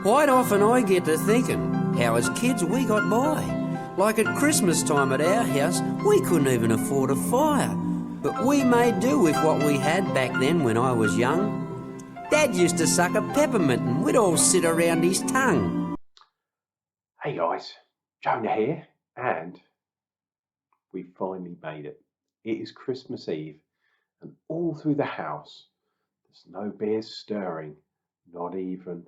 Quite often I get to thinking how as kids we got by. Like at Christmas time at our house, we couldn't even afford a fire. But we made do with what we had back then when I was young. Dad used to suck a peppermint and we'd all sit around his tongue. Hey guys, Jonah here, and we finally made it. It is Christmas Eve, and all through the house, there's no beers stirring, not even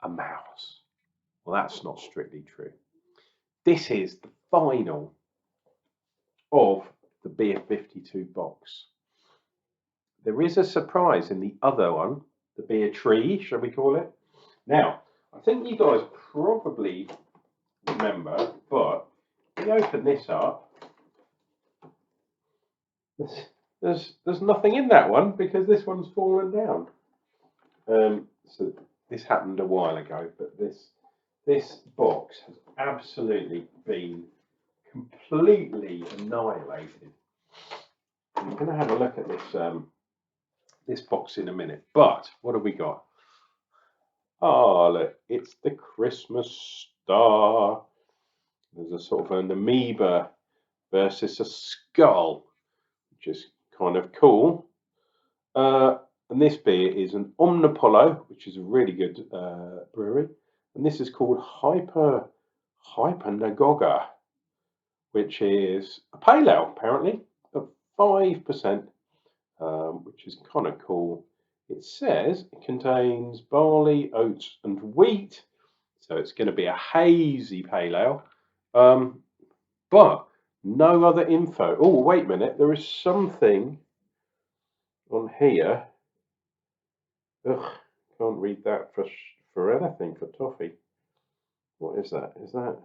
a mouse. Well, that's not strictly true. This is the final of the Beer52 box. There is a surprise in the other one, the beer tree, shall we call it? Now, I think you guys probably remember, but if we open this up, there's nothing in that one because this one's fallen down. So this happened a while ago, but this box has absolutely been completely annihilated. I'm going to have a look at this box in a minute. But what have we got? Oh, look, it's the Christmas star. There's a sort of an amoeba versus a skull, which is kind of cool. And this beer is an Omnipollo, which is a really good brewery. And this is called Hypnagoga, which is a pale ale, apparently, of 5%, which is kind of cool. It says it contains barley, oats, and wheat, so it's going to be a hazy pale ale. But no other info. Oh, wait a minute, there is something on here. Ugh, can't read that for anything, for toffee. What is that? Is that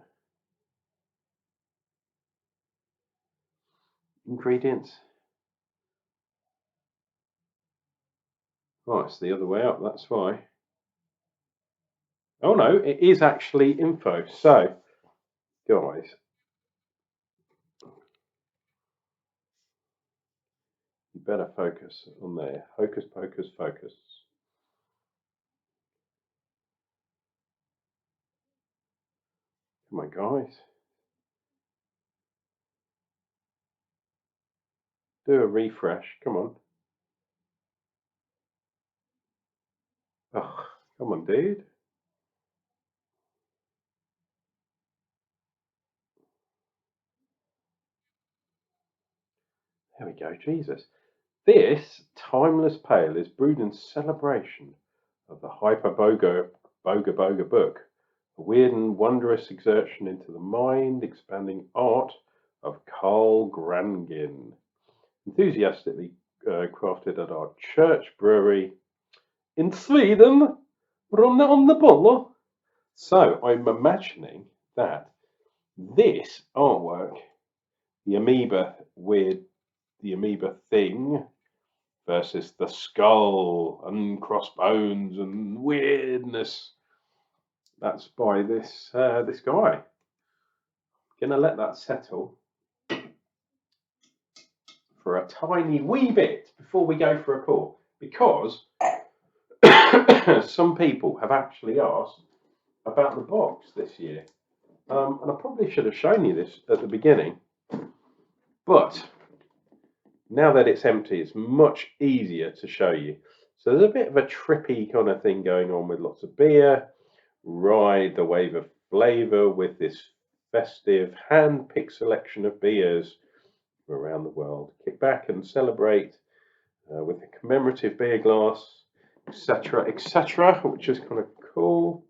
ingredients? Oh, it's the other way up, that's why. Oh no, it is actually info. So, guys, you better focus on there. Hocus pocus focus. Come on, guys. Do a refresh. Come on. Oh, come on, dude. There we go, Jesus. This timeless pale is brewed in celebration of the Hypnagoga book, a weird and wondrous exertion into the mind-expanding art of Carl Grangin, enthusiastically crafted at our church brewery in Sweden, from the Omnipollo. So I'm imagining that this artwork, the amoeba thing versus the skull and crossbones and weirdness, that's by this guy. Gonna let that settle for a tiny wee bit before we go for a pour, because some people have actually asked about the box this year, and I probably should have shown you this at the beginning, but now that it's empty, it's much easier to show you. So there's a bit of a trippy kind of thing going on with lots of beer. Ride the wave of flavour with this festive hand-picked selection of beers from around the world. Kick back and celebrate with a commemorative beer glass, etc., etc., which is kind of cool.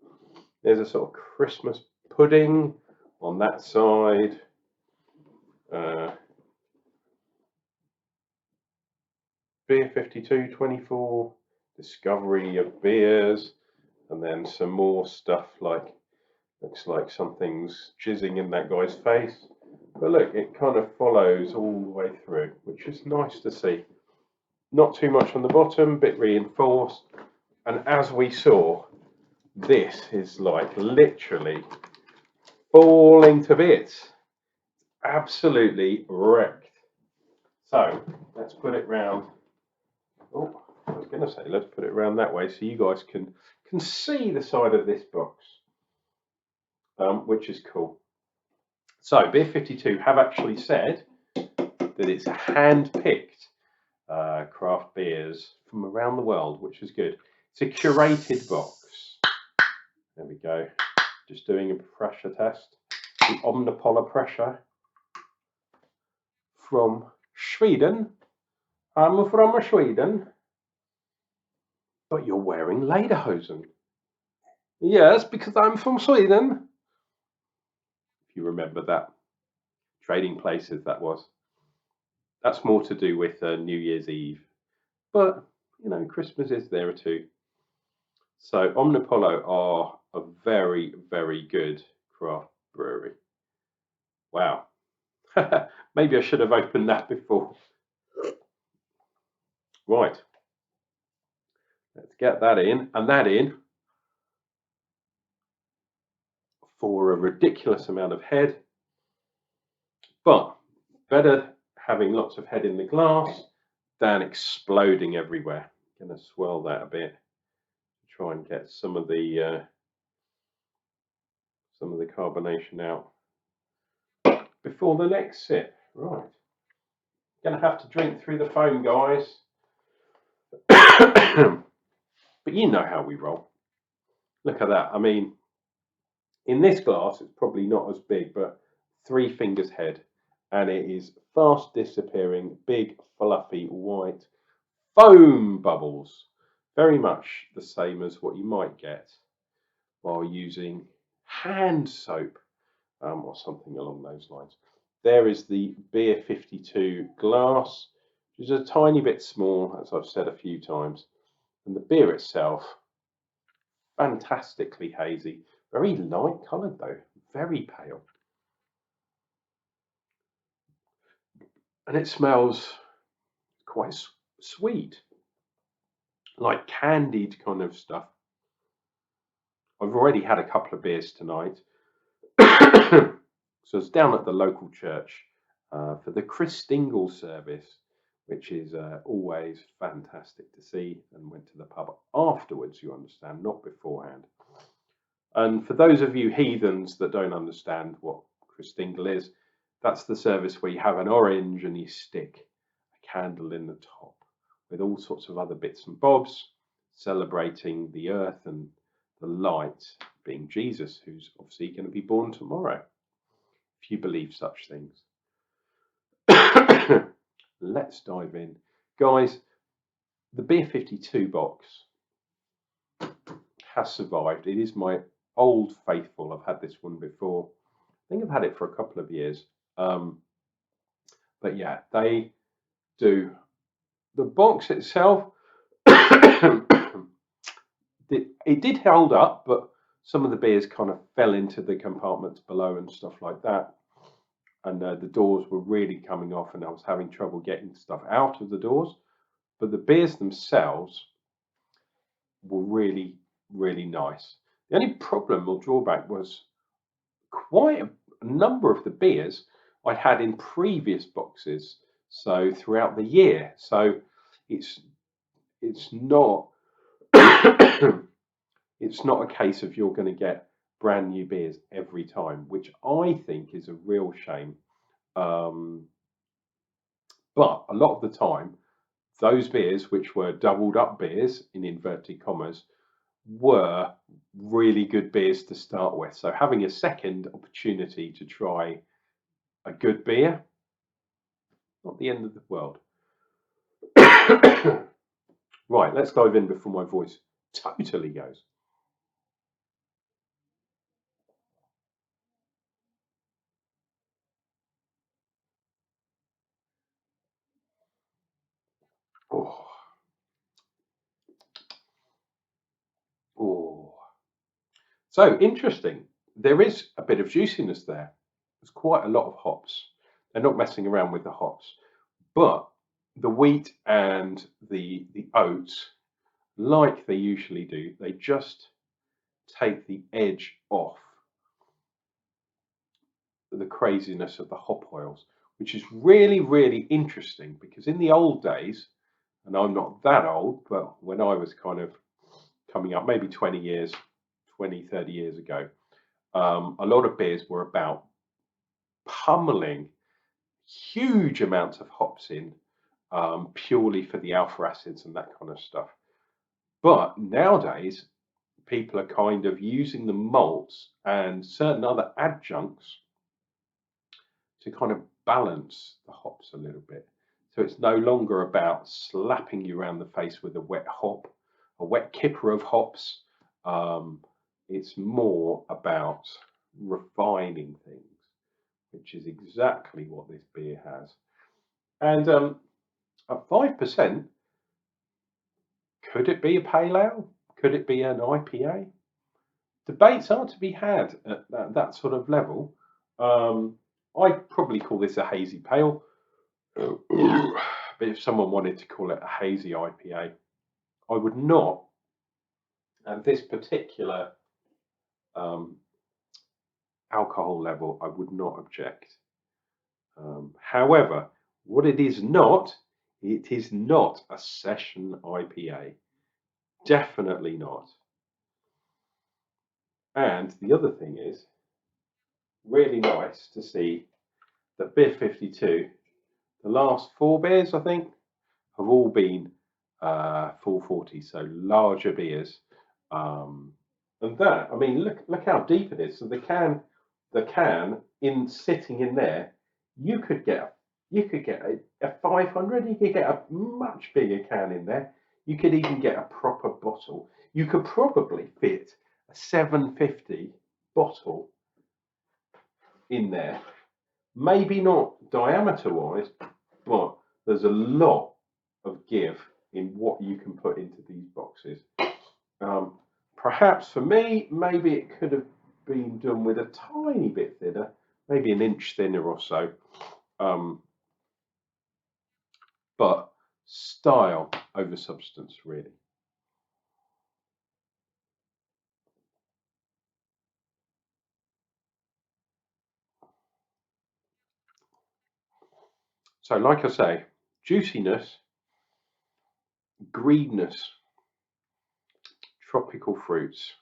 There's a sort of Christmas pudding on that side. Beer52 24 discovery of beers, and then some more stuff like, looks like something's jizzing in that guy's face, but look, it kind of follows all the way through, which is nice to see. Not too much on the bottom, bit reinforced, and as we saw, this is like literally falling to bits, absolutely wrecked. So let's put it round Oh, I was going to say, let's put it around that way so you guys can see the side of this box, which is cool. So Beer52 have actually said that it's a hand-picked craft beers from around the world, which is good. It's a curated box. There we go. Just doing a pressure test. The Omnipollo pressure from Sweden. I'm from Sweden. But you're wearing lederhosen. Yes, because I'm from Sweden. If you remember that. Trading Places, that was. That's more to do with New Year's Eve. But, you know, Christmas is there too. So Omnipollo are a very, very good craft brewery. Wow. Maybe I should have opened that before. Right. Let's get that in and that in for a ridiculous amount of head. But better having lots of head in the glass than exploding everywhere. I'm going to swirl that a bit. Try and get some of the carbonation out before the next sip. Right. Going to have to drink through the foam, guys. But you know how we roll. Look at that. I mean, in this glass, it's probably not as big, but 3 fingers head. And it is fast disappearing, big, fluffy, white foam bubbles. Very much the same as what you might get while using hand soap or something along those lines. There is the Beer52 glass, which is a tiny bit small, as I've said a few times. And the beer itself, fantastically hazy. Very light coloured though, very pale. And it smells quite sweet, like candied kind of stuff. I've already had a couple of beers tonight. So I was down at the local church for the Christingle service, which is always fantastic to see, and went to the pub afterwards, you understand, not beforehand. And for those of you heathens that don't understand what Christingle is, that's the service where you have an orange and you stick a candle in the top with all sorts of other bits and bobs, celebrating the earth and the light, being Jesus, who's obviously going to be born tomorrow, if you believe such things. Let's dive in. Guys, the Beer52 box has survived. It is my old faithful. I've had this one before. I think I've had it for a couple of years. But yeah, they do. The box itself, it did hold up, but some of the beers kind of fell into the compartments below and stuff like that. And the doors were really coming off, and I was having trouble getting stuff out of the doors. But the beers themselves were really, really nice. The only problem or drawback was quite a number of the beers I'd had in previous boxes, so throughout the year. So it's not it's not a case of you're going to get brand new beers every time, which I think is a real shame. But a lot of the time, those beers, which were doubled up beers in inverted commas, were really good beers to start with. So having a second opportunity to try a good beer, not the end of the world. Right, let's dive in before my voice totally goes. Oh. Oh. So interesting. There is a bit of juiciness there. There's quite a lot of hops. They're not messing around with the hops, but the wheat and the oats, like they usually do, they just take the edge off the craziness of the hop oils, which is really, really interesting, because in the old days, and I'm not that old, but when I was kind of coming up, maybe 20 years, 20, 30 years ago, a lot of beers were about pummeling huge amounts of hops in, purely for the alpha acids and that kind of stuff. But nowadays, people are kind of using the malts and certain other adjuncts to kind of balance the hops a little bit. So it's no longer about slapping you around the face with a wet hop, a wet kipper of hops. It's more about refining things, which is exactly what this beer has. And at 5%, could it be a pale ale? Could it be an IPA? Debates are to be had at that sort of level. I'd probably call this a hazy pale. But if someone wanted to call it a hazy IPA, I would not, at this particular alcohol level, I would not object. However, what it is not a session IPA. Definitely not. And the other thing is, really nice to see that Beer52, the last 4 beers, I think, have all been 440, so larger beers. And that, I mean, look how deep it is. So the can in sitting in there, you could get a 500. You could get a much bigger can in there. You could even get a proper bottle. You could probably fit a 750 bottle in there. Maybe not diameter wise, but there's a lot of give in what you can put into these boxes. Perhaps for me, maybe it could have been done with a tiny bit thinner, maybe an inch thinner or so. But style over substance, really. So, like I say, juiciness, greeness, tropical fruits.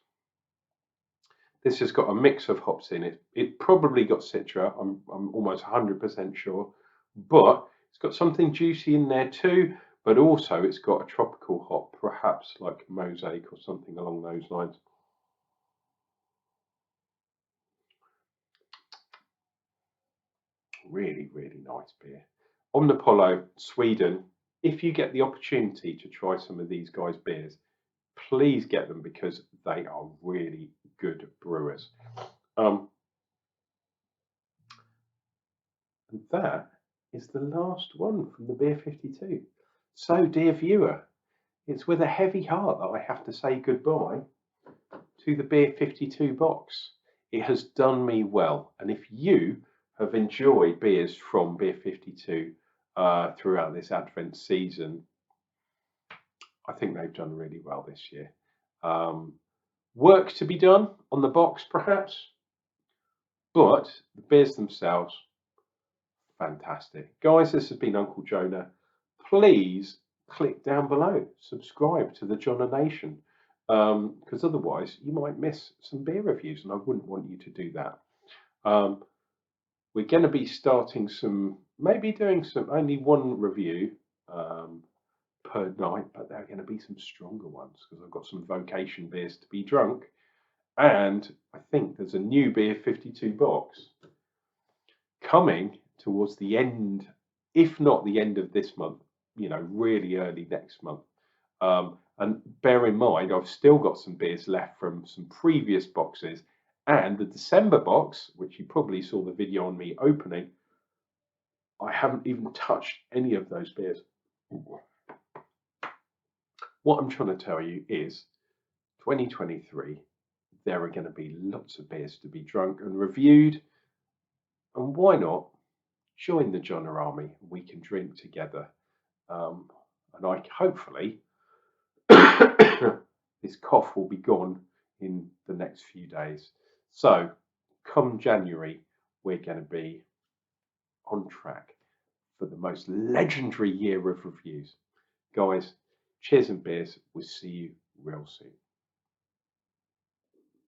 This has got a mix of hops in it. It probably got Citra, I'm almost 100% sure, but it's got something juicy in there too, but also it's got a tropical hop, perhaps like mosaic or something along those lines. Really, really nice beer. Omnipollo, Sweden. If you get the opportunity to try some of these guys' beers, please get them because they are really good brewers. And that is the last one from the Beer52. So, dear viewer, it's with a heavy heart that I have to say goodbye to the Beer52 box. It has done me well, and if you have enjoyed beers from Beer52 throughout this Advent season, I think they've done really well this year. Work to be done on the box, perhaps, but the beers themselves, fantastic. Guys, this has been Unclejona. Please click down below, subscribe to the Jonna Nation, because otherwise you might miss some beer reviews, and I wouldn't want you to do that. We're going to be starting maybe doing only one review per night, but there are going to be some stronger ones because I've got some vocation beers to be drunk, and I think there's a new Beer52 box coming towards the end, if not the end of this month, really early next month. And bear in mind, I've still got some beers left from some previous boxes, and the December box, which you probably saw the video on me opening, I haven't even touched any of those beers. What I'm trying to tell you is 2023, there are going to be lots of beers to be drunk and reviewed. And why not join the Jonna Army? We can drink together. And hopefully this cough will be gone in the next few days. So come January, we're going to be on track for the most legendary year of reviews. Guys, cheers and beers. We'll see you real soon.